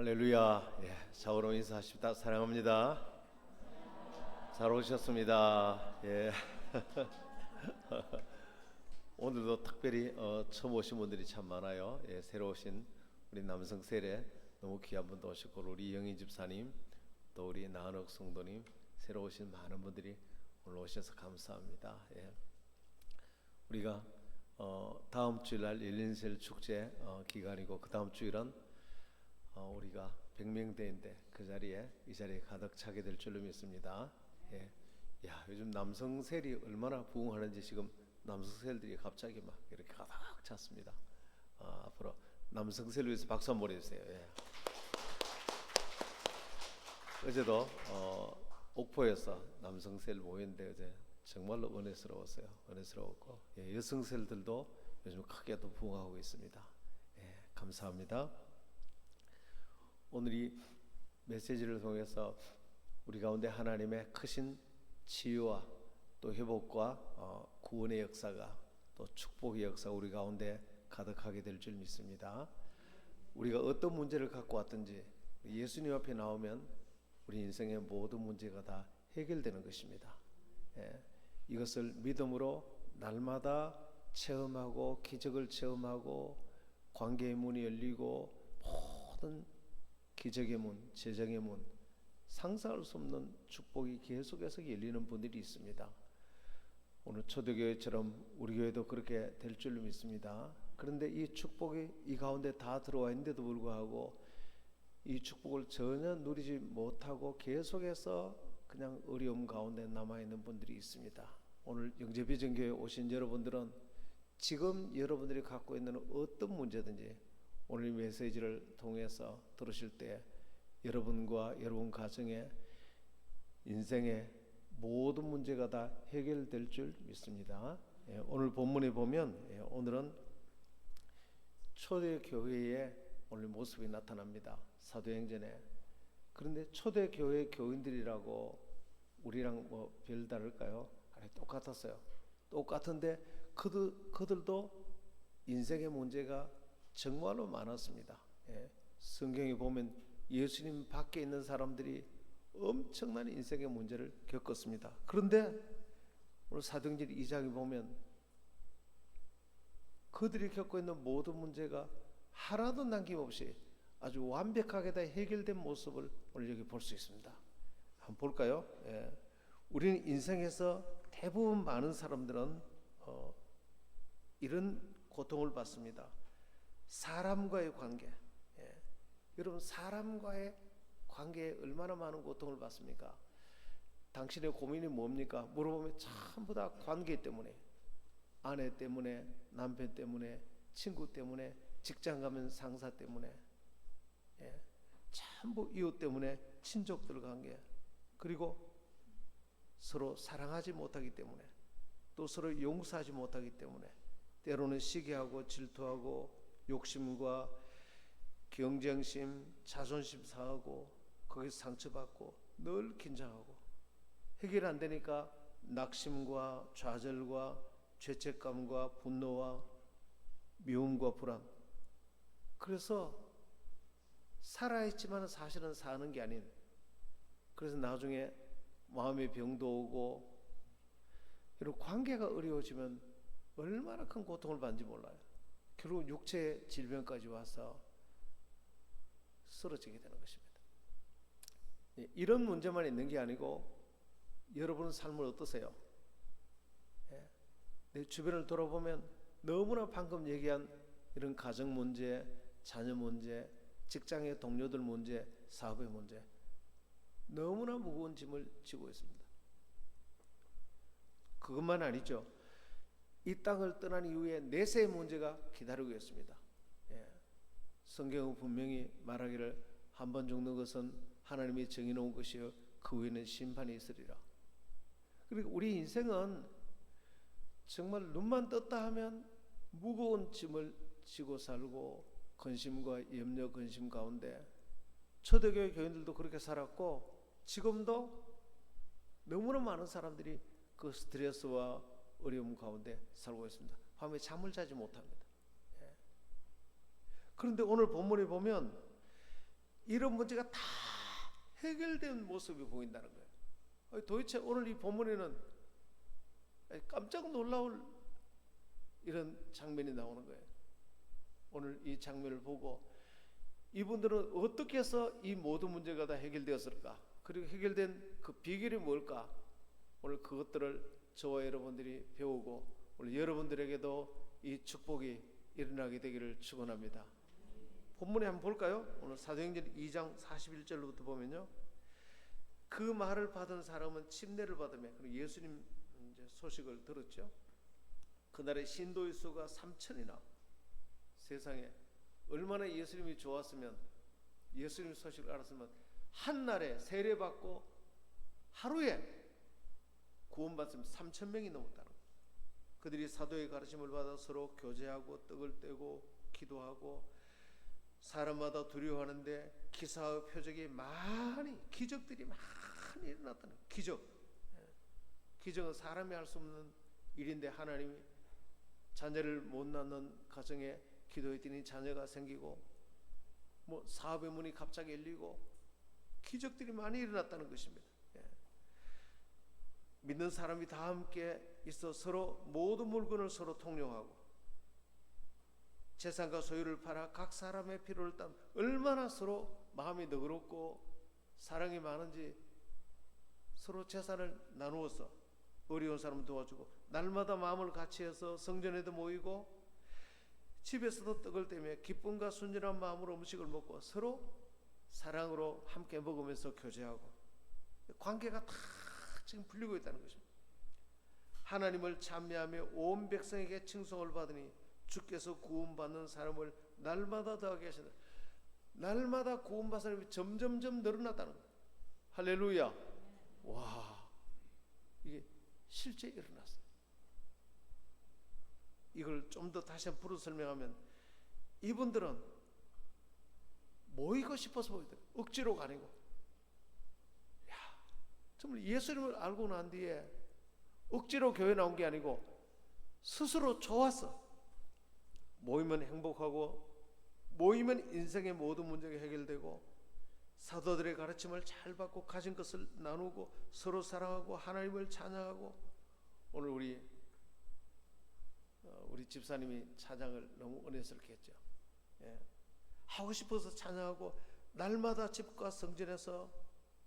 할렐루야. 사우로 인사하십니다. 사랑합니다. 잘 오셨습니다. 오늘도 특별히 처음 오신 분들이 참 많아요. 새로 오신 우리 남성 세례 너무 귀한 분도 오셨고, 우리 영희 집사님, 또 우리 나은옥 성도님, 새로 오신 많은 분들이 오늘 오셔서 감사합니다. 우리가 다음 주일날 일린셀 축제 기간이고, 그 다음 주일은 우리가 100명대인데 이 자리에 가득 차게 될 줄로 믿습니다. 요즘 남성셀이 얼마나 부흥하는지 지금 남성셀들이 갑자기 막 이렇게 가득 찼습니다. 앞으로 남성셀을 위해서 박수 한번 보내주세요. 어제도 옥포에서 남성셀 모였는데 어제 정말로 은혜스러웠고, 여성셀들도 요즘 크게 또 부흥하고 있습니다. 감사합니다. 오늘 이 메시지를 통해서 우리 가운데 하나님의 크신 치유와 또 회복과 구원의 역사가, 또 축복의 역사가 우리 가운데 가득하게 될 줄 믿습니다. 우리가 어떤 문제를 갖고 왔든지 예수님 앞에 나오면 우리 인생의 모든 문제가 다 해결되는 것입니다. 이것을 믿음으로 날마다 체험하고, 기적을 체험하고, 관계의 문이 열리고, 모든 기적의 문, 재정의 문, 상상할 수 없는 축복이 계속해서 열리는 분들이 있습니다. 오늘 초대교회처럼 우리 교회도 그렇게 될 줄로 믿습니다. 그런데 이 축복이 이 가운데 다 들어와 있는데도 불구하고 이 축복을 전혀 누리지 못하고 계속해서 그냥 어려움 가운데 남아있는 분들이 있습니다. 오늘 영재비전교회에 오신 여러분들은 지금 여러분들이 갖고 있는 어떤 문제든지 오늘 메시지를 통해서 들으실 때 여러분과 여러분 가정의 인생의 모든 문제가 다 해결될 줄 믿습니다. 오늘 본문에 보면 오늘은 초대교회의 오늘 모습이 나타납니다. 사도행전에. 그런데 초대교회 교인들이라고 우리랑 뭐 별다를까요? 아니, 똑같았어요. 똑같은데 그들도 인생의 문제가 정말로 많았습니다. 성경에 보면 예수님 밖에 있는 사람들이 엄청난 인생의 문제를 겪었습니다. 그런데 오늘 사도행전 2장에 보면 그들이 겪고 있는 모든 문제가 하나도 남김없이 아주 완벽하게 다 해결된 모습을 오늘 여기 볼 수 있습니다. 한번 볼까요? 우리는 인생에서 대부분 많은 사람들은 이런 고통을 받습니다. 사람과의 관계. 여러분, 사람과의 관계에 얼마나 많은 고통을 받습니까? 당신의 고민이 뭡니까? 물어보면 전부 다 관계 때문에, 아내 때문에, 남편 때문에, 친구 때문에, 직장 가면 상사 때문에, 전부 이웃 때문에, 친족들 관계, 그리고 서로 사랑하지 못하기 때문에, 또 서로 용서하지 못하기 때문에, 때로는 시기하고 질투하고 욕심과 경쟁심, 자존심 상하고, 거기서 상처받고, 늘 긴장하고, 해결 안 되니까 낙심과 좌절과 죄책감과 분노와 미움과 불안. 그래서 살아있지만 사실은 사는 게 아닌, 그래서 나중에 마음의 병도 오고, 이런 관계가 어려워지면 얼마나 큰 고통을 받는지 몰라요. 결국 육체의 질병까지 와서 쓰러지게 되는 것입니다. 이런 문제만 있는 게 아니고 여러분 삶은 어떠세요? 내 주변을 돌아보면 너무나 방금 얘기한 이런 가정 문제, 자녀 문제, 직장의 동료들 문제, 사업의 문제, 너무나 무거운 짐을 지고 있습니다. 그것만 아니죠. 이 땅을 떠난 이후에 내세의 문제가 기다리고 있습니다. 성경은 분명히 말하기를 한 번 죽는 것은 하나님이 정해놓은 것이요 그 후에는 심판이 있으리라. 그리고 우리 인생은 정말 눈만 떴다 하면 무거운 짐을 지고 살고, 근심과 염려, 근심 가운데 초대교회 교인들도 그렇게 살았고, 지금도 너무나 많은 사람들이 그 스트레스와 어려움 가운데 살고 있습니다. 밤에 잠을 자지 못합니다. 그런데 오늘 본문에 보면 이런 문제가 다 해결된 모습이 보인다는 거예요. 도대체 오늘 이 본문에는 깜짝 놀라울 이런 장면이 나오는 거예요. 오늘 이 장면을 보고 이분들은 어떻게 해서 이 모든 문제가 다 해결되었을까? 그리고 해결된 그 비결이 뭘까? 오늘 그것들을 저와 여러분들이 배우고 오늘 여러분들에게도 이 축복이 일어나게 되기를 축원합니다. 본문에 한번 볼까요? 오늘 사도행전 2장 41절부터 보면요. 그 말을 받은 사람은 침례를 받으며 예수님 이제 소식을 들었죠. 그날의 신도의 수가 3,000이나 세상에 얼마나 예수님이 좋았으면 예수님 소식을 알았으면 한날에 세례받고 하루에 구원받으면 3,000명이 넘었다는 거예요. 그들이 사도의 가르침을 받아 서로 교제하고 떡을 떼고 기도하고 사람마다 두려워하는데 기사의 표적이 많이 기적들이 많이 일어났다는 거예요. 기적은 사람이 할 수 없는 일인데 하나님이 자녀를 못 낳는 가정에 기도했더니 자녀가 생기고 뭐 사업의 문이 갑자기 열리고 기적들이 많이 일어났다는 것입니다. 믿는 사람이 다 함께 있어 서로 모든 물건을 서로 통용하고 재산과 소유를 팔아 각 사람의 필요를 딴 얼마나 서로 마음이 너그럽고 사랑이 많은지 서로 재산을 나누어서 어려운 사람 도와주고 날마다 마음을 같이해서 성전에도 모이고 집에서도 떡을 떼며 기쁨과 순전한 마음으로 음식을 먹고 서로 사랑으로 함께 먹으면서 교제하고 관계가 다 지금 풀리고 있다는 것입니다. 하나님을 찬미하며 온 백성에게 칭송을 받으니 주께서 구원받는 사람을 날마다 더하게 하신다. 날마다 구원받는 사람이 점점점 늘어났다는 거예요. 할렐루야. 와, 이게 실제 일어났어요. 이걸 좀 더 다시 한번 풀어 설명하면 이분들은 모이고 싶어서 모이더라고요. 억지로가 아니고. 정말 예수님을 알고 난 뒤에 억지로 교회 나온 게 아니고 스스로 좋았어. 모이면 행복하고 모이면 인생의 모든 문제가 해결되고 사도들의 가르침을 잘 받고 가진 것을 나누고 서로 사랑하고 하나님을 찬양하고 오늘 우리 집사님이 찬양을 너무 은혜스럽게 했죠. 하고 싶어서 찬양하고 날마다 집과 성전에서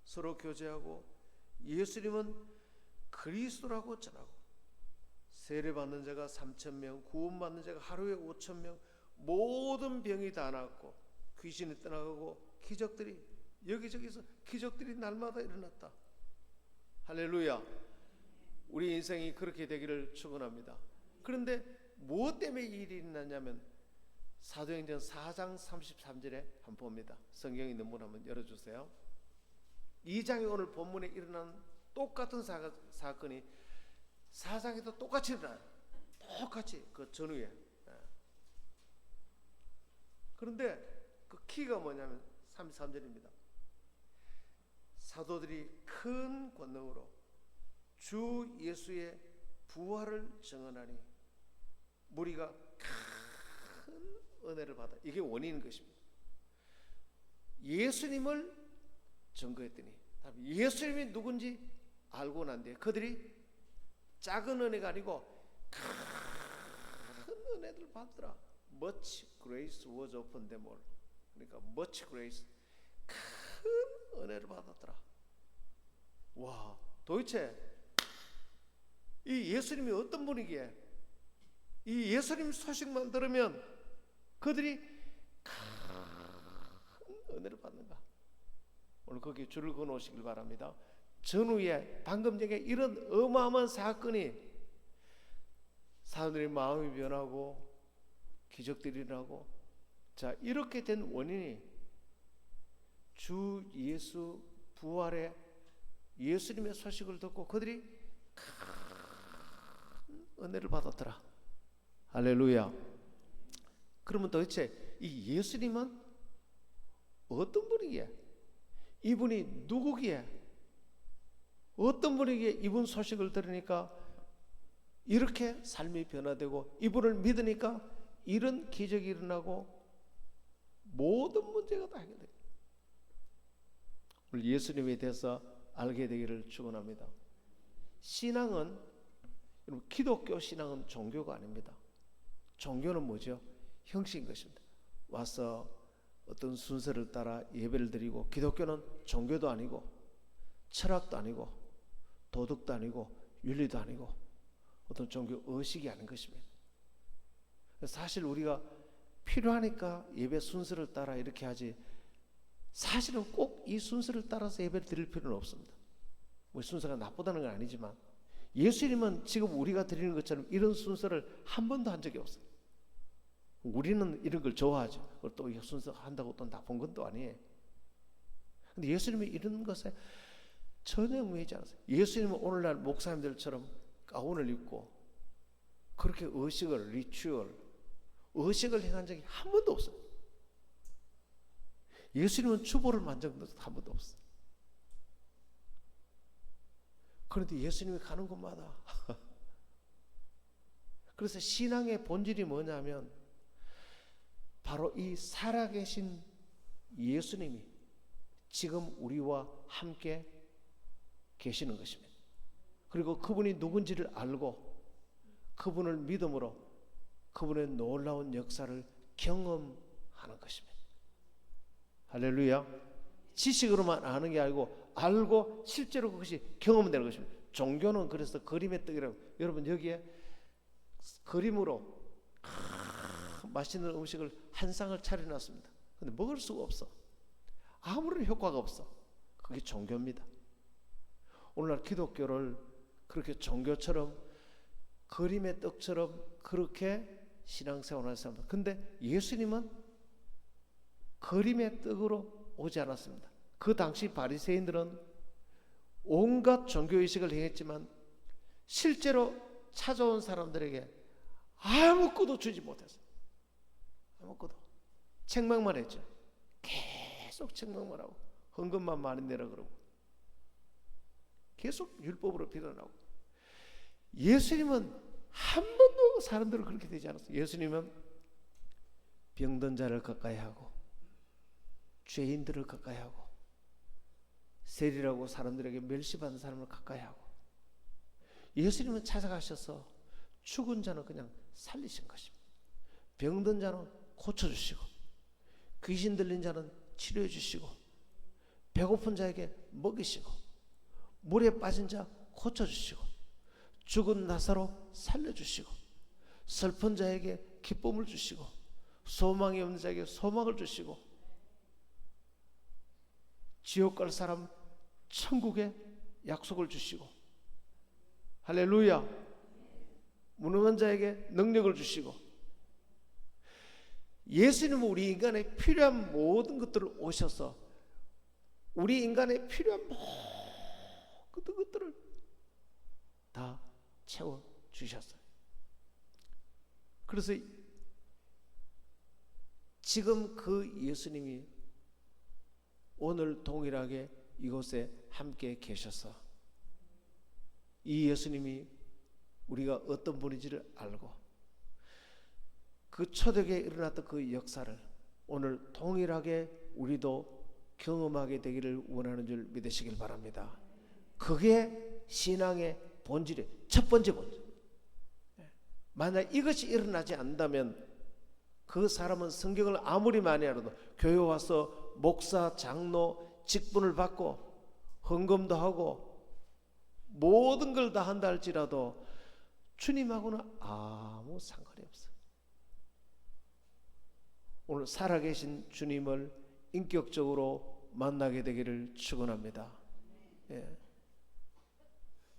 서로 교제하고 예수님은 그리스도라고 전하고 세례받는 자가 3,000명, 구원받는 자가 하루에 5,000명, 모든 병이 다 낫고 귀신이 떠나가고 기적들이 여기저기서 기적들이 날마다 일어났다. 할렐루야. 우리 인생이 그렇게 되기를 축원합니다. 그런데 무엇 때문에 이 일이 일어났냐면 사도행전 4장 33절에 한번 봅니다. 성경 있는 분 한번 열어주세요. 2장에 오늘 본문에 일어난 똑같은 사건이 4장에도 똑같이 일어나요. 똑같이 그 전후에. 그런데 그 키가 뭐냐면 33절입니다. 사도들이 큰 권능으로 주 예수의 부활을 증언하니 무리가 큰 은혜를 받아. 이게 원인인 것입니다. 예수님을 증거했더니 예수님이 누군지 알고 난 뒤에 그들이 작은 은혜가 아니고 큰 은혜를 받더라. Much grace was upon them all. 그러니까 much grace, 큰 은혜를 받았더라. 와, 도대체 이 예수님이 어떤 분이기에 이 예수님 소식만 들으면 그들이 큰 은혜를 받는가? 오늘 거기에 줄을 그어놓으시길 바랍니다. 전후에 방금 전에 이런 어마어마한 사건이 사람들의 마음이 변하고 기적들이 일어나고 자 이렇게 된 원인이 주 예수 부활의 예수님의 소식을 듣고 그들이 큰 은혜를 받았더라. 할렐루야. 그러면 도대체 이 예수님은 어떤 분이기에 이분이 누구기에 어떤 분에게 이분 소식을 들으니까 이렇게 삶이 변화되고 이분을 믿으니까 이런 기적이 일어나고 모든 문제가 다 해결돼요. 오늘 예수님에 대해서 알게 되기를 축원합니다. 신앙은, 기독교 신앙은 종교가 아닙니다. 종교는 뭐죠? 형식인 것입니다. 와서 어떤 순서를 따라 예배를 드리고, 기독교는 종교도 아니고 철학도 아니고 도덕도 아니고 윤리도 아니고 어떤 종교 의식이 아닌 것입니다. 사실 우리가 필요하니까 예배 순서를 따라 이렇게 하지, 사실은 꼭 이 순서를 따라서 예배를 드릴 필요는 없습니다. 뭐 순서가 나쁘다는 건 아니지만 예수님은 지금 우리가 드리는 것처럼 이런 순서를 한 번도 한 적이 없어요. 우리는 이런 걸 좋아하죠. 또 이 순서 한다고 또 나쁜 건 또 아니에요. 근데 예수님이 이런 것에 전혀 웅이지 않았어요. 예수님은 오늘날 목사님들처럼 가운을 입고 그렇게 의식을, 리추얼, 의식을 행한 적이 한 번도 없어요. 예수님은 주보를 만진 것도 한 번도 없어요. 그런데 예수님이 가는 곳마다 그래서 신앙의 본질이 뭐냐면 바로 이 살아계신 예수님이 지금 우리와 함께 계시는 것입니다. 그리고 그분이 누군지를 알고 그분을 믿음으로 그분의 놀라운 역사를 경험하는 것입니다. 할렐루야. 지식으로만 아는 게 아니고 알고 실제로 그것이 경험되는 것입니다. 종교는 그래서 그림의 떡이라고, 여러분 여기에 그림으로 맛있는 음식을 한 상을 차려놨습니다. 근데 먹을 수가 없어. 아무런 효과가 없어. 그게 종교입니다. 오늘날 기독교를 그렇게 종교처럼 그림의 떡처럼 그렇게 신앙생활을 했습니다. 근데 예수님은 그림의 떡으로 오지 않았습니다. 그 당시 바리새인들은 온갖 종교의식을 행했지만 실제로 찾아온 사람들에게 아무것도 주지 못했어요. 아무것도. 책망만 했죠. 계속 책망만 하고 헌금만 많이 내라 그러고 계속 율법으로 비난하고. 예수님은 한 번도 사람들을 그렇게 되지 않았어요. 예수님은 병든 자를 가까이 하고 죄인들을 가까이 하고 세리라고 사람들에게 멸시받는 사람을 가까이 하고, 예수님은 찾아가셔서 죽은 자는 그냥 살리신 것입니다. 병든 자는 고쳐주시고 귀신 들린 자는 치료해 주시고 배고픈 자에게 먹이시고 물에 빠진 자 고쳐주시고 죽은 나사로 살려주시고 슬픈 자에게 기쁨을 주시고 소망이 없는 자에게 소망을 주시고 지옥 갈 사람 천국에 약속을 주시고, 할렐루야, 무능한 자에게 능력을 주시고, 예수님은 우리 인간에 필요한 모든 것들을 오셔서 우리 인간에 필요한 모든 것들을 다 채워주셨어요. 그래서 지금 그 예수님이 오늘 동일하게 이곳에 함께 계셔서 이 예수님이 우리가 어떤 분인지를 알고 그 초대교회에 일어났던 그 역사를 오늘 동일하게 우리도 경험하게 되기를 원하는 줄 믿으시길 바랍니다. 그게 신앙의 본질이에요. 첫 번째 본질. 만약 이것이 일어나지 않는다면 그 사람은 성경을 아무리 많이 알아도 교회 와서 목사, 장로 직분을 받고 헌금도 하고 모든 걸 다 한다 할지라도 주님하고는 아무 상관이 없어요. 오늘 살아계신 주님을 인격적으로 만나게 되기를 축원합니다. 예.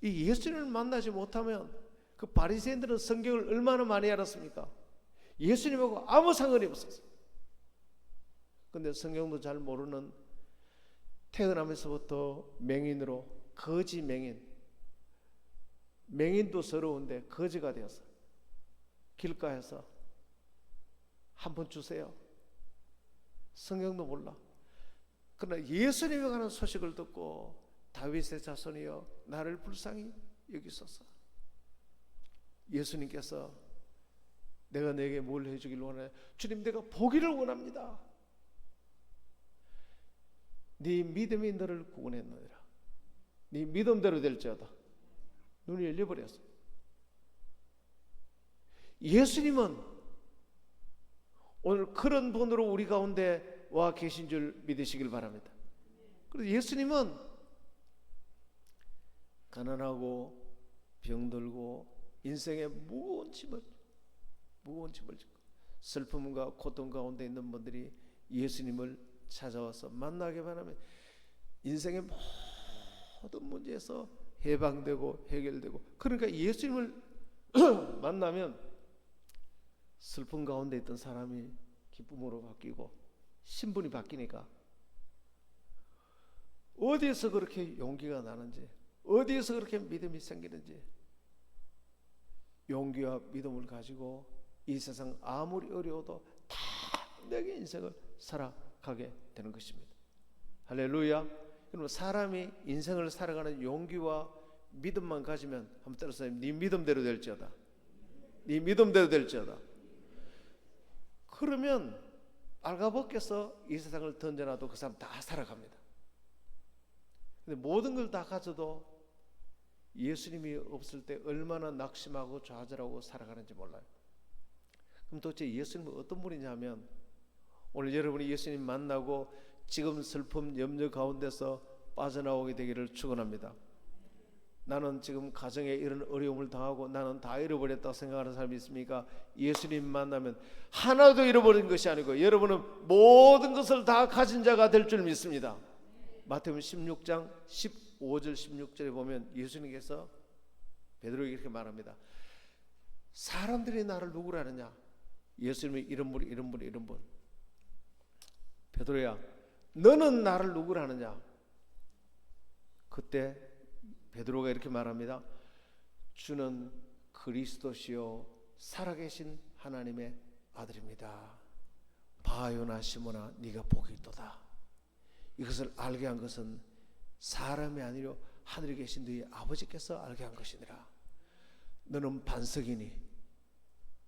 이 예수님을 만나지 못하면 그 바리새인들은 성경을 얼마나 많이 알았습니까? 예수님하고 아무 상관이 없었어요. 근데 성경도 잘 모르는 태어나면서부터 맹인으로 거지 맹인, 맹인도 서러운데 거지가 되었어요. 길가에서 한 번 주세요. 성경도 몰라. 그러나 예수님에 관한 소식을 듣고 다윗의 자손이여 나를 불쌍히 여기소서. 예수님께서 내가 내게 뭘 해주길 원해? 주님, 내가 보기를 원합니다. 네 믿음이 너를 구원했느니라. 네 믿음대로 될지어다. 눈이 열려버렸어. 예수님은 오늘 그런 분으로 우리 가운데 와 계신 줄 믿으시길 바랍니다. 그래서 예수님은 가난하고 병들고 인생의 무거운 짐을 짓고 슬픔과 고통 가운데 있는 분들이 예수님을 찾아와서 만나게 바라면 인생의 모든 문제에서 해방되고 해결되고, 그러니까 예수님을 만나면 슬픔 가운데 있던 사람이 기쁨으로 바뀌고 신분이 바뀌니까 어디에서 그렇게 용기가 나는지, 어디에서 그렇게 믿음이 생기는지, 용기와 믿음을 가지고 이 세상 아무리 어려워도 당대하게 인생을 살아가게 되는 것입니다. 할렐루야. 여러분, 사람이 인생을 살아가는 용기와 믿음만 가지면, 한번 따라서 네 믿음대로 될지어다. 네 믿음대로 될지어다. 그러면 알가벗겨서 이 세상을 던져놔도 그 사람 다 살아갑니다. 근데 모든 걸 다 가져도 예수님이 없을 때 얼마나 낙심하고 좌절하고 살아가는지 몰라요. 그럼 도대체 예수님은 어떤 분이냐면, 오늘 여러분이 예수님 만나고 지금 슬픔 염려 가운데서 빠져나오게 되기를 축원합니다. 나는 지금 가정에 이런 어려움을 당하고 나는 다 잃어버렸다고 생각하는 사람이 있습니까? 예수님 만나면 하나도 잃어버린 것이 아니고 여러분은 모든 것을 다 가진 자가 될 줄 믿습니다. 마태복음 16장 15절 16절에 보면 예수님께서 베드로에게 이렇게 말합니다. 사람들이 나를 누구라 하느냐? 예수님이 이런 분. 베드로야, 너는 나를 누구라 하느냐? 그때 베드로가 이렇게 말합니다. 주는 그리스도시요 살아계신 하나님의 아들입니다. 바요나 시몬아, 네가 복이 있도다. 이것을 알게 한 것은 사람이 아니라 하늘에 계신 너희 아버지께서 알게 한 것이니라. 너는 반석이니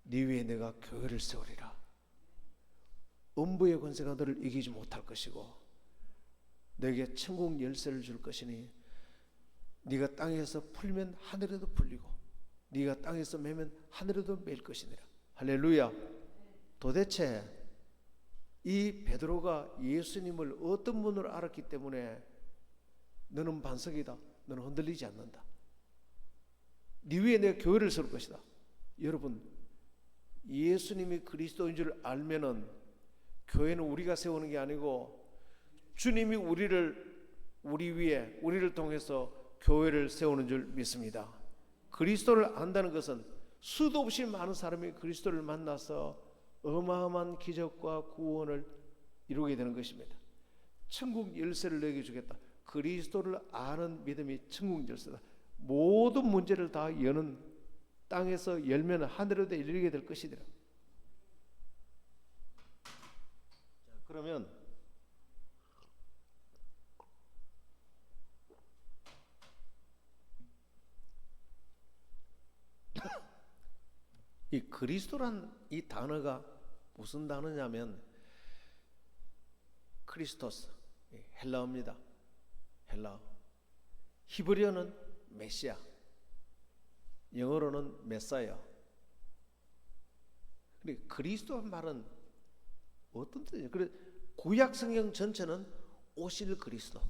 네 위에 내가 교회를 세우리라. 음부의 권세가 너를 이기지 못할 것이고 너에게 천국 열쇠를 줄 것이니 네가 땅에서 풀면 하늘에도 풀리고 네가 땅에서 매면 하늘에도 맬 것이니라. 할렐루야. 도대체 이 베드로가 예수님을 어떤 분으로 알았기 때문에 너는 반석이다, 너는 흔들리지 않는다, 네 위에 내가 교회를 세울 것이다. 여러분, 예수님이 그리스도인 줄 알면은 교회는 우리가 세우는 게 아니고 주님이 우리 위에 우리를 통해서 교회를 세우는 줄 믿습니다. 그리스도를 안다는 것은 수도 없이 많은 사람이 그리스도를 만나서 어마어마한 기적과 구원을 이루게 되는 것입니다. 천국 열쇠를 너에게 주겠다. 그리스도를 아는 믿음이 천국 열쇠다. 모든 문제를 다 여는, 땅에서 열면 하늘에도 이르게 될 것이더라. 그러면 이 그리스도란 이 단어가 무슨 단어냐면 크리스토스, 헬라어입니다. 헬라어. 히브리어는 메시아, 영어로는 메사야. 근데 그리스도란 말은 어떤 뜻이에요? 그래, 구약 성경 전체는 오실 그리스도,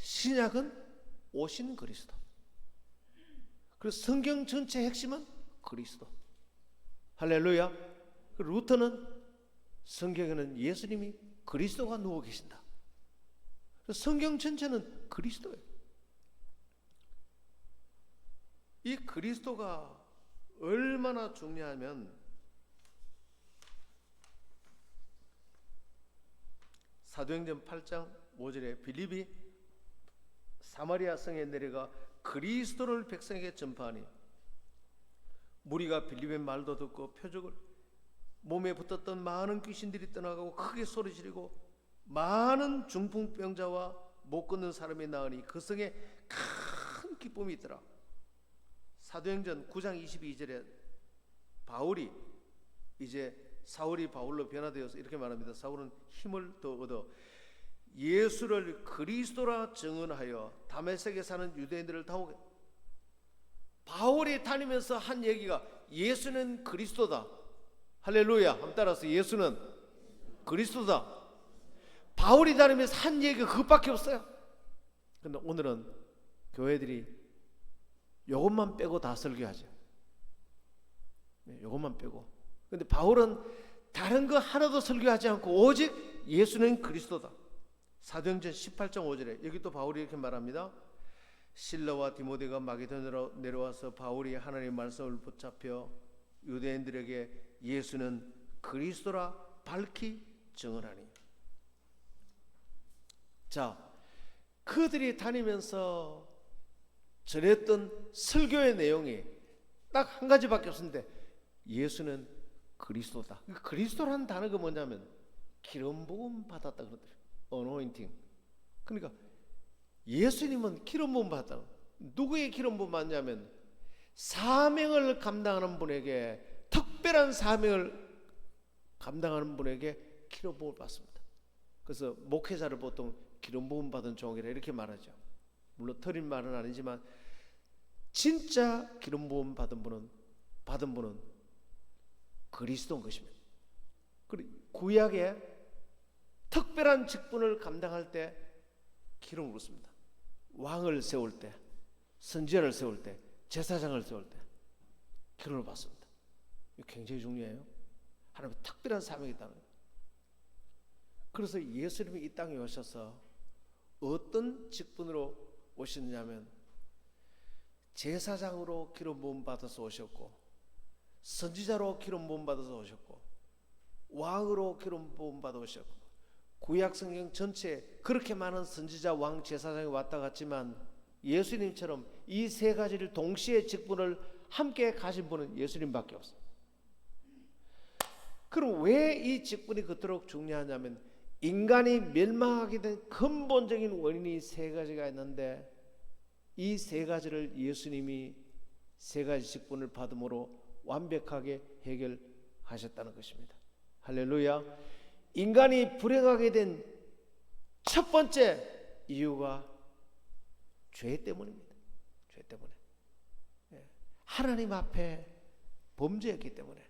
신약은 오신 그리스도. 그래서 성경 전체 핵심은 그리스도. 할렐루야. 루터는 성경에는 예수님이 그리스도가 누워 계신다. 성경 전체는 그리스도예요. 이 그리스도가 얼마나 중요하면 사도행전 8장 5절에 빌립이 사마리아 성에 내려가 그리스도를 백성에게 전파하니 무리가 빌립의 말도 듣고 표적을, 몸에 붙었던 많은 귀신들이 떠나가고 크게 소리 지르고 많은 중풍병자와 못 걷는 사람이 나으니 그 성에 큰 기쁨이 있더라. 사도행전 9장 22절에 바울이 이제 사울이 바울로 변화되어서 이렇게 말합니다. 사울은 힘을 더 얻어 예수를 그리스도라 증언하여 다메섹에 사는 유대인들을 다오게. 바울이 다니면서 한 얘기가 예수는 그리스도다. 할렐루야. 한번 따라서 예수는 그리스도다. 바울이 다니면서 한 얘기가 그것밖에 없어요. 그런데 오늘은 교회들이 이것만 빼고 다 설교하죠. 이것만 빼고. 그런데 바울은 다른 거 하나도 설교하지 않고 오직 예수는 그리스도다. 사도행전 18장 5절에 여기 또 바울이 이렇게 말합니다. 실라와 디모데가 마게도냐로 내려와서 바울이 하나님의 말씀을 붙잡혀 유대인들에게 예수는 그리스도라 밝히 증언하니. 자, 그들이 다니면서 전했던 설교의 내용이 딱 한 가지밖에 없었는데 예수는 그리스도다. 그리스도라는 단어가 뭐냐면 기름 부음 받았다 그러더라고요. 어노인팅. 그러니까 예수님은 기름 부음 받았다. 누구의 기름 부음 받냐면 사명을 감당하는 분에게, 특별한 사명을 감당하는 분에게 기름 부음을 받습니다. 그래서 목회자를 보통 기름 부음 받은 종이라 이렇게 말하죠. 물론 틀린 말은 아니지만 진짜 기름 부음 받은 분은 그리스도인 것입니다. 그리고 구약의 특별한 직분을 감당할 때 기름을 붓습니다. 왕을 세울 때, 선지자를 세울 때, 제사장을 세울 때 기름을 받습니다. 이거 굉장히 중요해요. 하나님의 특별한 사명이 있다는 거예요. 그래서 예수님이 이 땅에 오셔서 어떤 직분으로 오셨냐면 제사장으로 기름 부음 받아서 오셨고, 선지자로 기름 부음 받아서 오셨고, 왕으로 기름 부음 받아 오셨고, 구약 성경 전체에 그렇게 많은 선지자, 왕, 제사장이 왔다 갔지만 예수님처럼 이 세 가지를 동시에 직분을 함께 가진 분은 예수님밖에 없어요. 그럼 왜 이 직분이 그토록 중요하냐면 인간이 멸망하게 된 근본적인 원인이 세 가지가 있는데 이 세 가지를 예수님이 세 가지 직분을 받음으로 완벽하게 해결하셨다는 것입니다. 할렐루야. 인간이 불행하게 된 첫 번째 이유가 죄 때문입니다. 죄 때문에. 하나님 앞에 범죄했기 때문에.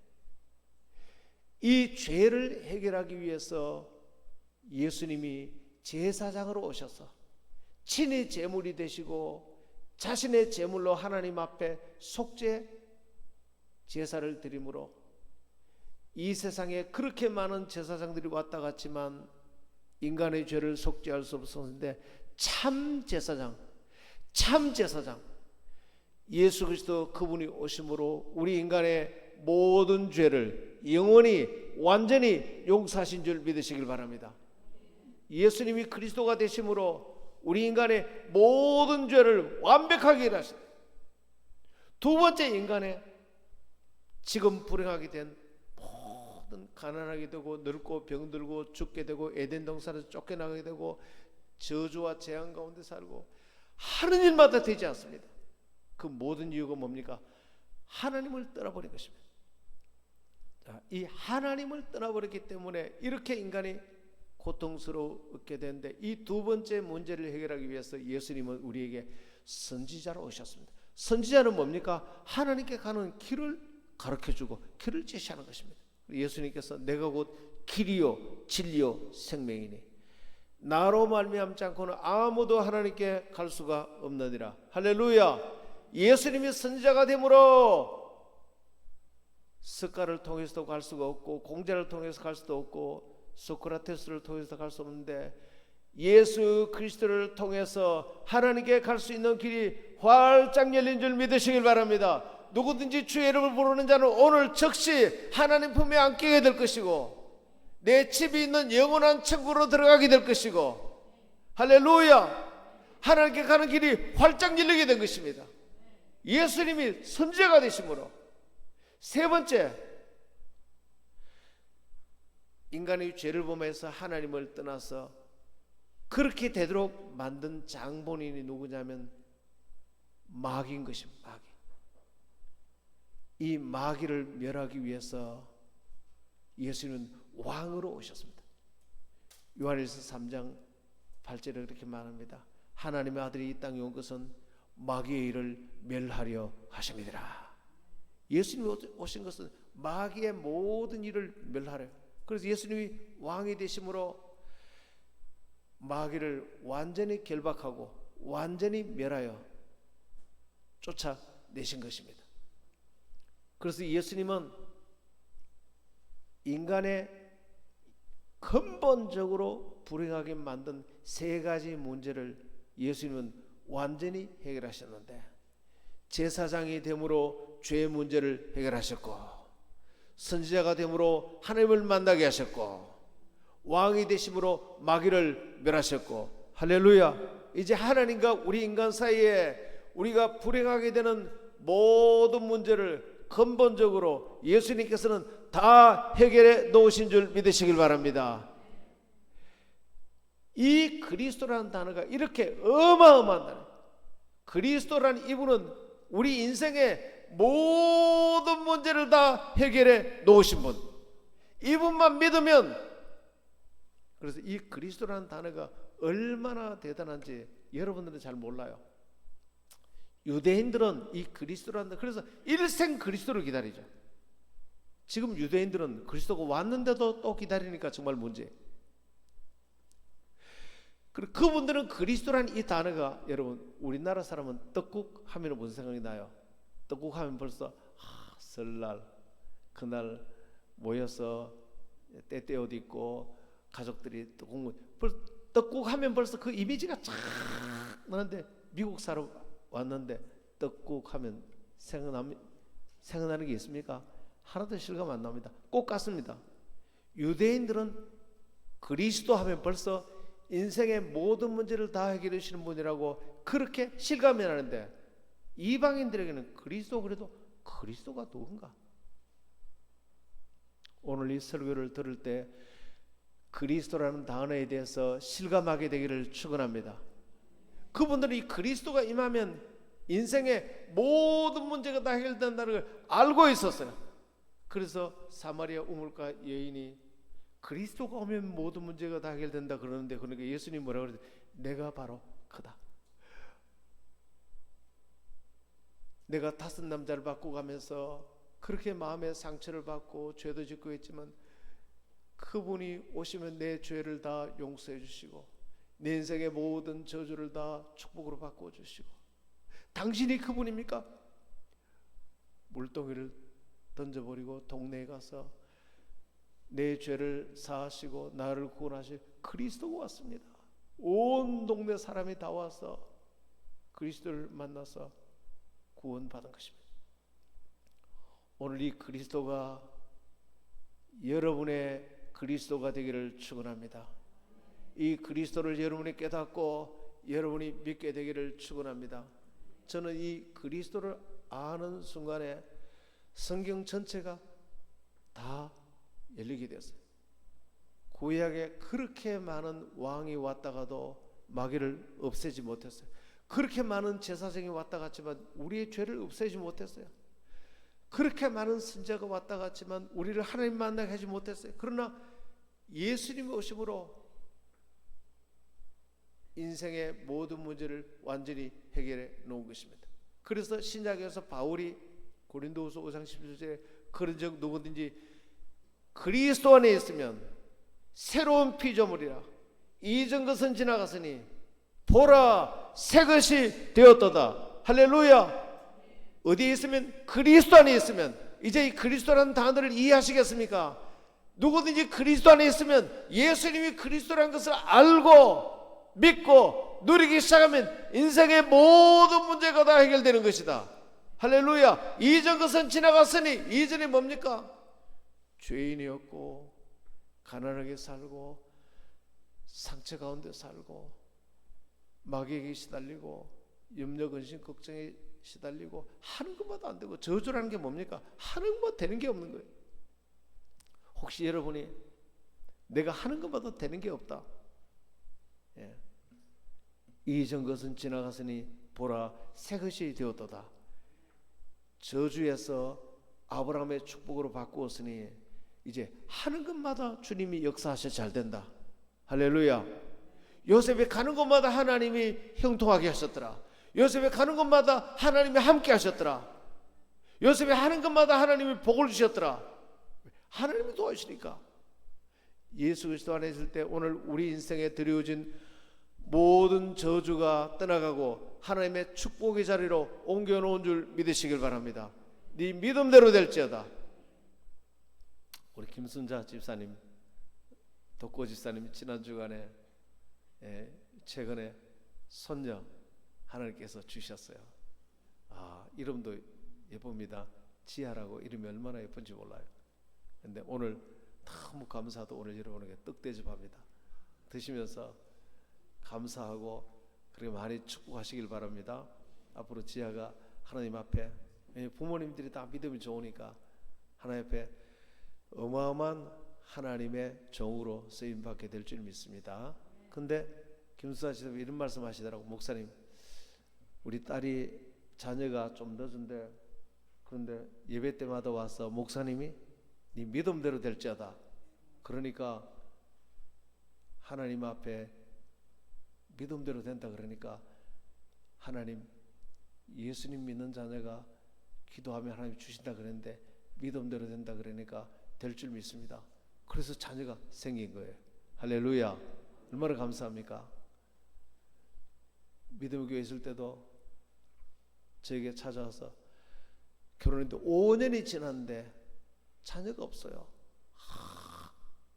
이 죄를 해결하기 위해서 예수님이 제사장으로 오셔서 친히 제물이 되시고 자신의 제물로 하나님 앞에 속죄 제사를 드림으로 이 세상에 그렇게 많은 제사장들이 왔다 갔지만 인간의 죄를 속죄할 수 없었는데 참 제사장 예수 그리스도 그분이 오심으로 우리 인간의 모든 죄를 영원히 완전히 용서하신 줄 믿으시길 바랍니다. 예수님이 그리스도가 되심으로 우리 인간의 모든 죄를 완벽하게 해결하셨다. 두 번째, 인간의 지금 불행하게 된 모든, 가난하게 되고 늙고 병들고 죽게 되고 에덴 동산에서 쫓겨나게 되고 저주와 재앙 가운데 살고 하는 일마다 되지 않습니다. 그 모든 이유가 뭡니까? 하나님을 떠나버린 것입니다. 자, 이 하나님을 떠나버렸기 때문에 이렇게 인간이 고통스럽게 되는데 이 두 번째 문제를 해결하기 위해서 예수님은 우리에게 선지자로 오셨습니다. 선지자는 뭡니까? 하나님께 가는 길을 가르쳐주고 길을 제시하는 것입니다. 예수님께서 내가 곧 길이요 진리요 생명이니 나로 말미암지 않고는 아무도 하나님께 갈 수가 없느니라. 할렐루야. 예수님이 선지자가 되므로 스가를 통해서도 갈 수가 없고 공자를 통해서 갈 수도 없고 소크라테스를 통해서 갈 수 없는데 예수 그리스도를 통해서 하나님께 갈 수 있는 길이 활짝 열린 줄 믿으시길 바랍니다. 누구든지 주의 이름을 부르는 자는 오늘 즉시 하나님 품에 안기게 될 것이고 내 집이 있는 영원한 천국으로 들어가게 될 것이고 할렐루야. 하나님께 가는 길이 활짝 열리게 된 것입니다. 예수님이 선지자가 되심으로. 세 번째, 인간의 죄를 범해서 하나님을 떠나서 그렇게 되도록 만든 장본인이 누구냐면 마귀인 것입니다. 마귀. 이 마귀를 멸하기 위해서 예수님은 왕으로 오셨습니다. 요한일서 3장 8절에 그렇게 말합니다. 하나님의 아들이 이 땅에 온 것은 마귀의 일을 멸하려 하심이니라. 예수님이 오신 것은 마귀의 모든 일을 멸하려. 그래서 예수님이 왕이 되심으로 마귀를 완전히 결박하고 완전히 멸하여 쫓아내신 것입니다. 그래서 예수님은 인간의 근본적으로 불행하게 만든 세 가지 문제를 예수님은 완전히 해결하셨는데, 제사장이 됨으로 죄의 문제를 해결하셨고, 선지자가 됨으로 하나님을 만나게 하셨고, 왕이 되심으로 마귀를 멸하셨고, 할렐루야. 이제 하나님과 우리 인간 사이에 우리가 불행하게 되는 모든 문제를 근본적으로 예수님께서는 다 해결해 놓으신 줄 믿으시길 바랍니다. 이 그리스도라는 단어가 이렇게 어마어마한 단어. 그리스도라는 이분은 우리 인생의 모든 문제를 다 해결해 놓으신 분, 이분만 믿으면. 그래서 이 그리스도라는 단어가 얼마나 대단한지 여러분들은 잘 몰라요. 유대인들은 이 그리스도라는 단어, 그래서 일생 그리스도를 기다리죠. 지금 유대인들은 그리스도가 왔는데도 또 기다리니까 정말 문제예요. 그리고 그분들은 그리스도라는 이 단어가, 여러분 우리나라 사람은 떡국 하면 무슨 생각이 나요? 떡국 하면 벌써 설날 그날 모여서 때때 옷 입고 가족들이 떡국 하면 벌써 그 이미지가 쫙 나는데, 미국 사람 왔는데 떡국 하면 생각나는 게 있습니까? 하나도 실감 안 납니다. 꼭 같습니다. 유대인들은 그리스도 하면 벌써 인생의 모든 문제를 다 해결해 주시는 분이라고 그렇게 실감이 나는데, 이방인들에게는 그리스도, 그래도 그리스도가 누군가? 오늘 이 설교를 들을 때 그리스도라는 단어에 대해서 실감하게 되기를 축원합니다. 그분들이 이 그리스도가 임하면 인생의 모든 문제가 다 해결된다는 걸 알고 있었어요. 그래서 사마리아 우물가 여인이 그리스도가 오면 모든 문제가 다 해결된다 그러는데, 그러니까 예수님이 뭐라고 그러지? 내가 바로 그다. 내가 5 남자를 받고 가면서 그렇게 마음의 상처를 받고 죄도 짓고 했지만, 그분이 오시면 내 죄를 다 용서해 주시고 내 인생의 모든 저주를 다 축복으로 바꿔 주시고, 당신이 그분입니까? 물동이를 던져버리고 동네에 가서 내 죄를 사하시고 나를 구원하실 그리스도가 왔습니다. 온 동네 사람이 다 와서 그리스도를 만나서 구원받은 것입니다. 오늘 이 그리스도가 여러분의 그리스도가 되기를 축원합니다. 이 그리스도를 여러분이 깨닫고 여러분이 믿게 되기를 축원합니다. 저는 이 그리스도를 아는 순간에 성경 전체가 다 열리게 됐어요. 구약에 그렇게 많은 왕이 왔다가도 마귀를 없애지 못했어요. 그렇게 많은 제사장이 왔다 갔지만 우리의 죄를 없애지 못했어요. 그렇게 많은 선지자가 왔다 갔지만 우리를 하나님 만나게 하지 못했어요. 그러나 예수님이 오심으로 인생의 모든 문제를 완전히 해결해 놓은 것입니다. 그래서 신약에서 바울이 고린도후서 5장 17절에 그런 적 누구든지 그리스도 안에 있으면 새로운 피조물이라, 이전 것은 지나갔으니 보라 새 것이 되었도다. 할렐루야. 어디에 있으면? 그리스도 안에 있으면. 이제 이 그리스도라는 단어를 이해하시겠습니까? 누구든지 그리스도 안에 있으면, 예수님이 그리스도라는 것을 알고 믿고 누리기 시작하면 인생의 모든 문제가 다 해결되는 것이다. 할렐루야. 이전 것은 지나갔으니, 이전이 뭡니까? 죄인이었고 가난하게 살고 상처 가운데 살고 마귀에게 시달리고 염려 근심 걱정에 시달리고 하는 것마다 안 되고, 저주라는 게 뭡니까? 하는 것마다 되는 게 없는 거예요. 혹시 여러분이 내가 하는 것마다 되는 게 없다, 이전 것은 지나갔으니 보라 새 것이 되었도다. 저주에서 아브라함의 축복으로 바꾸었으니 이제 하는 것마다 주님이 역사하셔 잘 된다. 할렐루야. 요셉이 가는 곳마다 하나님이 형통하게 하셨더라. 요셉이 가는 곳마다 하나님이 함께 하셨더라. 요셉이 하는 것마다 하나님이 복을 주셨더라. 하나님이 도와주시니까. 예수 그리스도 안에 있을 때 오늘 우리 인생에 드려진 모든 저주가 떠나가고 하나님의 축복의 자리로 옮겨놓은 줄 믿으시길 바랍니다. 네 믿음대로 될지어다. 우리 김순자 집사님, 독고 집사님 지난 주간에 최근에 손녀 하나님께서 주셨어요. 이름도 예쁩니다. 지아라고. 이름이 얼마나 예쁜지 몰라요. 근데 오늘 너무 감사하도 오늘 여러분에게 떡대접합니다. 드시면서 감사하고 그렇게 많이 축복하시길 바랍니다. 앞으로 지아가 하나님 앞에, 부모님들이 다 믿음이 좋으니까 하나님 앞에 어마어마한 하나님의 종으로 쓰임받게 될 줄 믿습니다. 근데 김수아 씨도 이런 말씀 하시더라고. 목사님, 우리 딸이 자녀가 좀 늦은데, 그런데 예배 때마다 와서 목사님이 네 믿음대로 될지어다. 그러니까 하나님 앞에 믿음대로 된다. 그러니까 하나님, 예수님 믿는 자녀가 기도하면 하나님 주신다 그랬는데 믿음대로 된다 그러니까 될 줄 믿습니다. 그래서 자녀가 생긴 거예요. 할렐루야. 얼마나 감사합니까? 믿음의 교회 있을 때도 저에게 찾아와서 결혼했는데 5년이 지났는데 자녀가 없어요.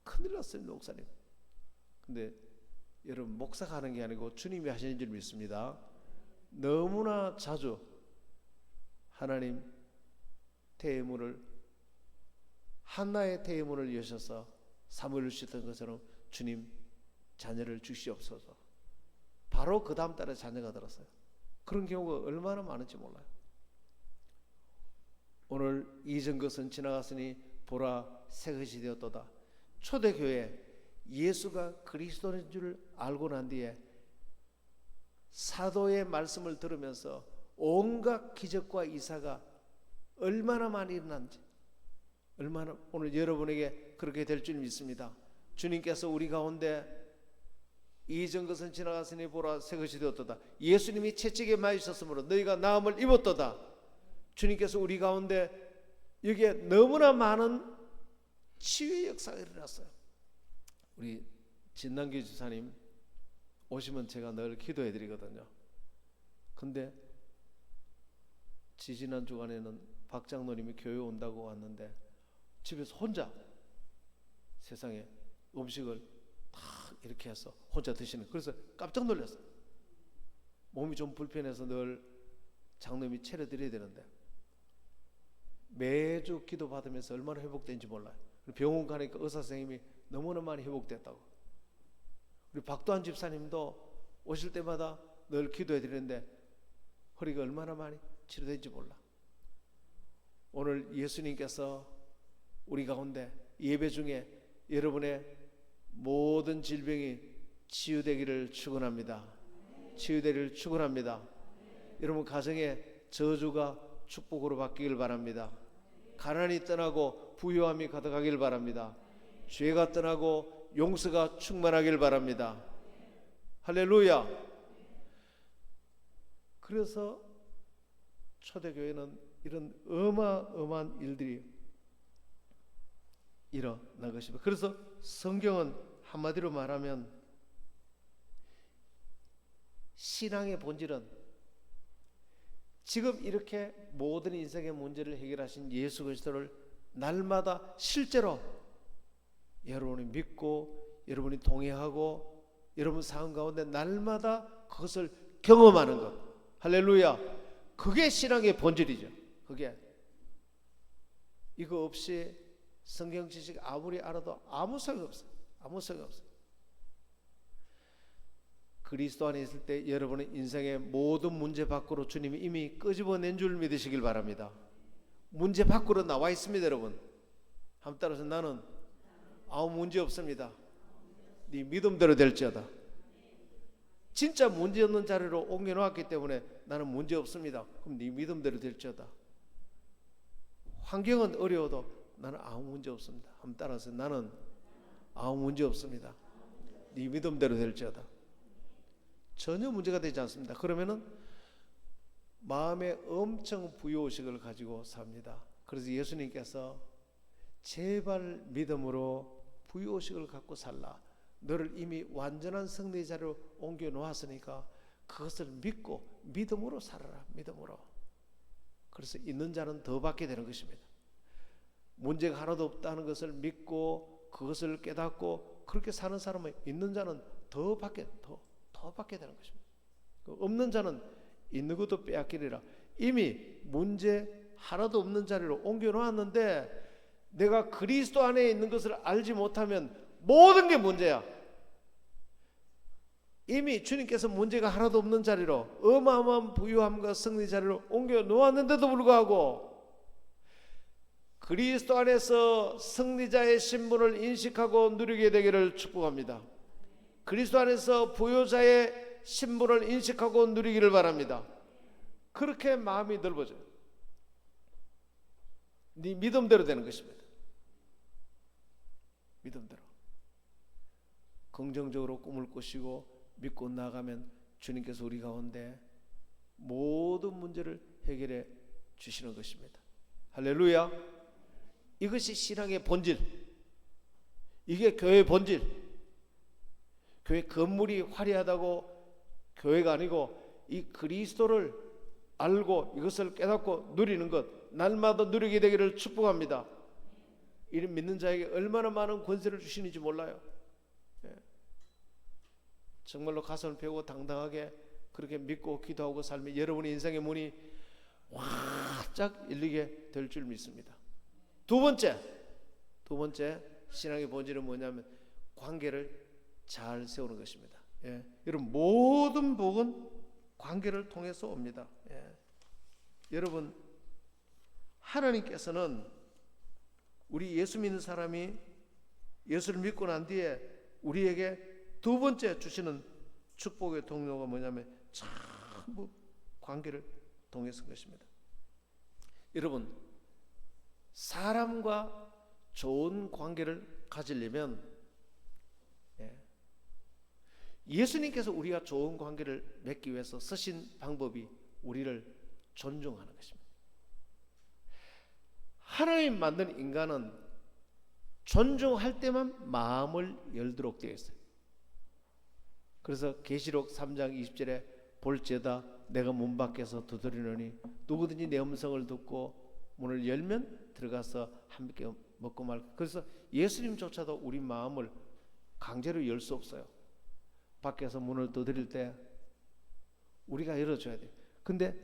큰일 났습니다, 목사님. 근데 여러분, 목사가 하는 게 아니고 주님이 하시는 줄 믿습니다. 너무나 자주 하나님 태의문을, 한나의 태의문을 여셔서 사무엘을 주셨던 것처럼 주님 자녀를 주시옵소서. 바로 그 다음 달에 자녀가 들었어요. 그런 경우가 얼마나 많은지 몰라요. 오늘 이전 것은 지나갔으니 보라 새 것이 되었도다. 초대교회 예수가 그리스도인 줄 알고 난 뒤에 사도의 말씀을 들으면서 온갖 기적과 이사가 얼마나 많이 일어난지, 얼마나 오늘 여러분에게 그렇게 될 줄 믿습니다. 주님께서 우리 가운데 이전 것은 지나갔으니 보라 새 것이 되었도다. 예수님이 채찍에 맞으셨으므로 너희가 나음을 입었도다. 주님께서 우리 가운데 여기에 너무나 많은 치유의 역사가 일어났어요. 우리 진남기 주사님 오시면 제가 늘 기도해 드리거든요. 근데 지지난 주간에는 박장로님이 교회 온다고 왔는데 집에서 혼자 세상에 음식을 다 이렇게 해서 혼자 드시는, 그래서 깜짝 놀랐어요. 몸이 좀 불편해서 늘 장로님이 차려드려야 되는데 매주 기도 받으면서 얼마나 회복된지 몰라요. 병원 가니까 의사 선생님이 너무나 많이 회복됐다고. 우리 박도환 집사님도 오실 때마다 늘 기도해 드리는데 허리가 얼마나 많이 치료된지 몰라. 오늘 예수님께서 우리 가운데 예배 중에 여러분의 모든 질병이 치유되기를 축원합니다. 치유되기를 축원합니다. 여러분 가정에 저주가 축복으로 바뀌길 바랍니다. 가난이 떠나고 부유함이 가득하길 바랍니다. 죄가 떠나고 용서가 충만하길 바랍니다. 할렐루야. 그래서 초대교회는 이런 어마어마한 일들이 일어난 것입니다. 그래서 성경은 한마디로 말하면 신앙의 본질은 지금 이렇게 모든 인생의 문제를 해결하신 예수 그리스도를 날마다 실제로 여러분이 믿고 여러분이 동행하고 여러분 삶 가운데 날마다 그것을 경험하는 것. 할렐루야. 그게 신앙의 본질이죠. 그게 이거 없이 성경 지식 아무리 알아도 아무 소용 없어요. 아무 소용 없어요. 그리스도 안에 있을 때 여러분의 인생의 모든 문제 밖으로 주님이 이미 끄집어낸 줄 믿으시길 바랍니다. 문제 밖으로 나와 있습니다. 여러분 한번 따라서 나는 아무 문제 없습니다. 네 믿음대로 될지어다. 진짜 문제 없는 자리로 옮겨놓았기 때문에 나는 문제 없습니다. 그럼 네 믿음대로 될지어다. 환경은 어려워도 나는 아무 문제 없습니다. 한번 따라서 나는 아무 문제 없습니다. 네 믿음대로 될지어다. 전혀 문제가 되지 않습니다. 그러면은 마음에 엄청 부유의식을 가지고 삽니다. 그래서 예수님께서 제발 믿음으로 부유의식을 갖고 살라. 너를 이미 완전한 승리자로 옮겨 놓았으니까 그것을 믿고 믿음으로 살아라. 믿음으로. 그래서 있는 자는 더 받게 되는 것입니다. 문제가 하나도 없다는 것을 믿고 그것을 깨닫고 그렇게 사는 사람은 있는 자는 더 받게 되는 것입니다. 없는 자는 있는 것도 빼앗기리라. 이미 문제 하나도 없는 자리로 옮겨 놓았는데 내가 그리스도 안에 있는 것을 알지 못하면 모든 게 문제야. 이미 주님께서 문제가 하나도 없는 자리로 어마어마한 부유함과 승리 자리로 옮겨 놓았는데도 불구하고 그리스도 안에서 승리자의 신분을 인식하고 누리게 되기를 축복합니다. 그리스도 안에서 부요자의 신분을 인식하고 누리기를 바랍니다. 그렇게 마음이 넓어져요. 네 믿음대로 되는 것입니다. 믿음대로 긍정적으로 꿈을 꾸시고 믿고 나가면 주님께서 우리 가운데 모든 문제를 해결해 주시는 것입니다. 할렐루야. 이것이 신앙의 본질, 이게 교회의 본질. 교회 건물이 화려하다고 교회가 아니고 이 그리스도를 알고 이것을 깨닫고 누리는 것, 날마다 누리게 되기를 축복합니다. 이런 믿는 자에게 얼마나 많은 권세를 주시는지 몰라요. 정말로 가슴을 펴고 당당하게 그렇게 믿고 기도하고 살면 여러분의 인생의 문이 활짝 열리게 될 줄 믿습니다. 두 번째 신앙의 본질은 뭐냐면 관계를 잘 세우는 것입니다. 여러분 모든 복은 관계를 통해서 옵니다. 여러분 하나님께서는 우리 예수 믿는 사람이 예수를 믿고 난 뒤에 우리에게 두 번째 주시는 축복의 동료가 뭐냐면 전부 관계를 통해서인 것입니다. 여러분 사람과 좋은 관계를 가지려면 예수님께서 우리가 좋은 관계를 맺기 위해서 쓰신 방법이 우리를 존중하는 것입니다. 하나님 만든 인간은 존중할 때만 마음을 열도록 되어 있어요. 그래서 계시록 3장 20절에 볼지어다 내가 문 밖에서 두드리노니 누구든지 내 음성을 듣고 문을 열면 들어가서 함께 먹고 말고. 그래서 예수님조차도 우리 마음을 강제로 열 수 없어요. 밖에서 문을 두드릴 때 우리가 열어줘야 돼요. 근데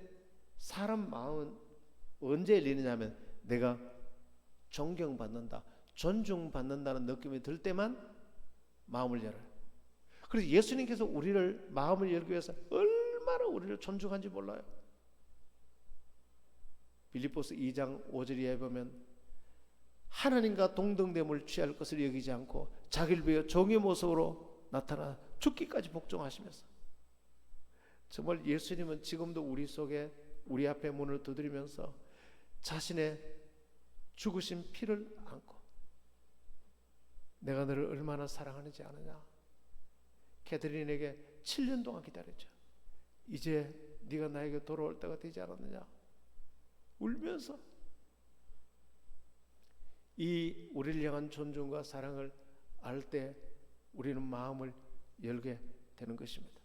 사람 마음은 언제 열리느냐면 내가 존경받는다, 존중받는다는 느낌이 들 때만 마음을 열어요. 그래서 예수님께서 우리를 마음을 열기 위해서 얼마나 우리를 존중한지 몰라요. 빌립보서 2장 5절에 보면 하나님과 동등됨을 취할 것을 여기지 않고 자기를 위해 종의 모습으로 나타나 죽기까지 복종하시면서, 정말 예수님은 지금도 우리 속에 우리 앞에 문을 두드리면서 자신의 죽으신 피를 안고 내가 너를 얼마나 사랑하는지 아느냐. 캐드린에게 7년 동안 기다렸죠. 이제 네가 나에게 돌아올 때가 되지 않았느냐. 울면서 이 우리를 향한 존중과 사랑을 알 때 우리는 마음을 열게 되는 것입니다.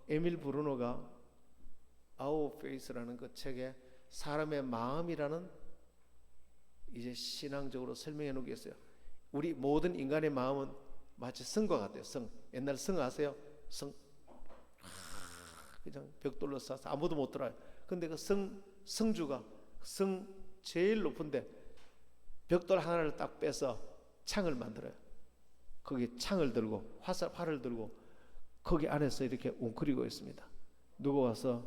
에밀 브루노가 아우 페이스라는 그 책에 사람의 마음이라는 이제 신앙적으로 설명해 놓은 게 있어요. 우리 모든 인간의 마음은 마치 성과 같아요. 성. 옛날 성 아세요? 성. 그냥 벽돌로 쌓아서 아무도 못 들어요. 근데 그 성주가 성 제일 높은데 벽돌 하나를 딱 빼서 창을 만들어요. 거기 창을 들고 활을 들고 거기 안에서 이렇게 웅크리고 있습니다. 누구 와서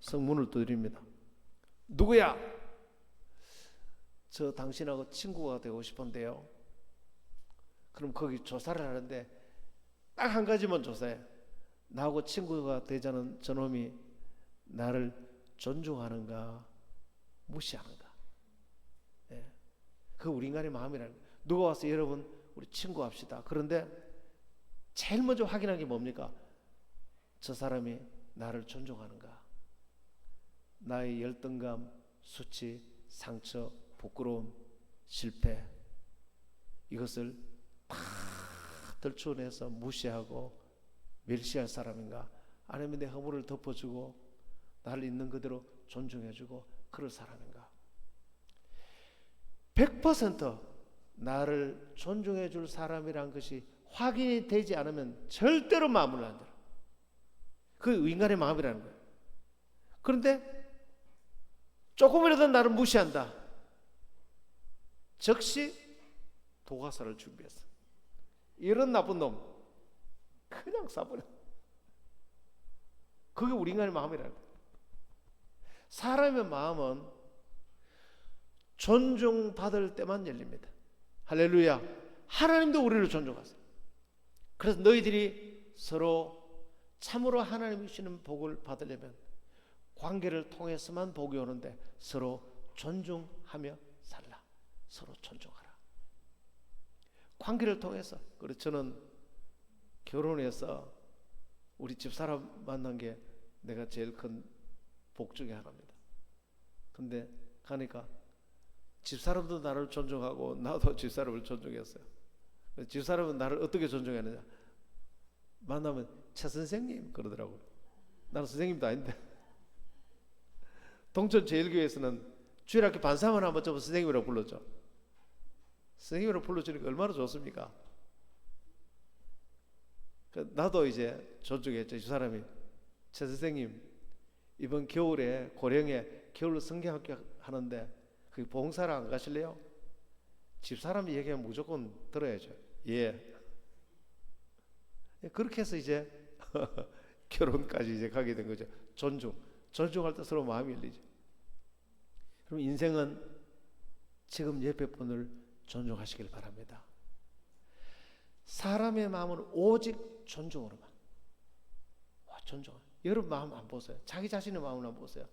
성문을 두드립니다. 누구야? 저 당신하고 친구가 되고 싶은데요. 그럼 거기 조사를 하는데 딱 한 가지만 조사해. 나하고 친구가 되자는 저놈이 나를 존중하는가 무시하는가. 그 우리 인간의 마음이라는 거예요. 누가 와서 여러분 우리 친구 합시다. 그런데 제일 먼저 확인하는 게 뭡니까? 저 사람이 나를 존중하는가? 나의 열등감, 수치, 상처, 부끄러움, 실패, 이것을 다 들추어내서 무시하고 멸시할 사람인가? 아니면 내 허물을 덮어주고 나를 있는 그대로 존중해주고 그럴 사람인가? 100% 나를 존중해줄 사람이란 것이 확인이 되지 않으면 절대로 마음을 안 들어. 그 인간의 마음이라는 거예요. 그런데 조금이라도 나를 무시한다. 즉시 도가사를 준비했어. 이런 나쁜 놈 그냥 쏴버려. 그게 우리 인간의 마음이라는 거예요. 사람의 마음은 존중받을 때만 열립니다. 할렐루야. 하나님도 우리를 존중하세요. 그래서 너희들이 서로 참으로 하나님이 주시는 복을 받으려면 관계를 통해서만 복이 오는데 서로 존중하며 살라. 서로 존중하라. 관계를 통해서. 그래서 저는 결혼해서 우리 집사람 만난 게 내가 제일 큰 복 중에 하나입니다. 근데 가니까 집사람도 나를 존중하고 나도 집사람을 존중했어요. 집사람은 나를 어떻게 존중했느냐? 만나면 최 선생님 그러더라고요. 나는 선생님도 아닌데. 동천 제일교회에서는 주일학교 반사만 한번 좀 선생님이라고 불렀죠. 선생님이라고 불러주니까 얼마나 좋습니까? 나도 이제 존중했죠. 이 사람이 최 선생님 이번 겨울에 고령에 겨울 성경학교 하는데 그 봉사를 안 가실래요? 집사람이 얘기하면 무조건 들어야죠. 예. 그렇게 해서 이제 결혼까지 이제 가게 된 거죠. 존중할 때 서로 마음이 열리죠. 그럼 인생은 지금 옆에 분을 존중하시길 바랍니다. 사람의 마음은 오직 존중으로만. 존중. 여러분 마음 안 보세요. 자기 자신의 마음을 안 보세요.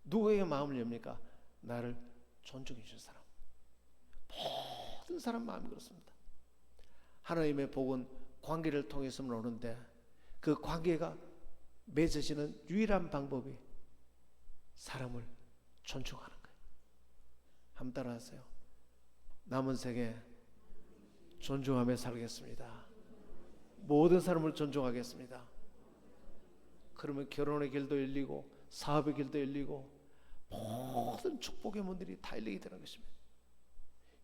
누구에게 마음을 엽니까? 나를 존중해 주신 사람. 모든 사람 마음이 그렇습니다. 하나님의 복은 관계를 통해서만 오는데 그 관계가 맺어지는 유일한 방법이 사람을 존중하는 거예요. 한번 따라하세요. 남은 생에 존중하며 살겠습니다. 모든 사람을 존중하겠습니다. 그러면 결혼의 길도 열리고 사업의 길도 열리고 모든 축복의 문들이 다 열리게 되는 것입니다.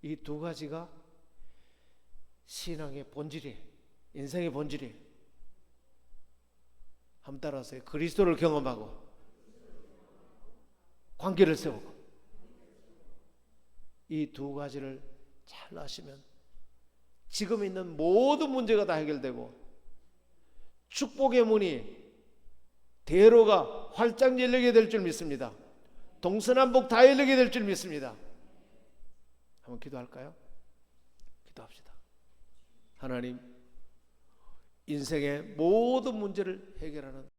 이 두 가지가 신앙의 본질이에요. 인생의 본질이에요. 한번 따라하세요. 그리스도를 경험하고 관계를 세우고 이 두 가지를 잘 아시면 지금 있는 모든 문제가 다 해결되고 축복의 문이 대로가 활짝 열리게 될 줄 믿습니다. 동서남북 다 열리게 될 줄 믿습니다. 한번 기도할까요? 기도합시다. 하나님, 인생의 모든 문제를 해결하는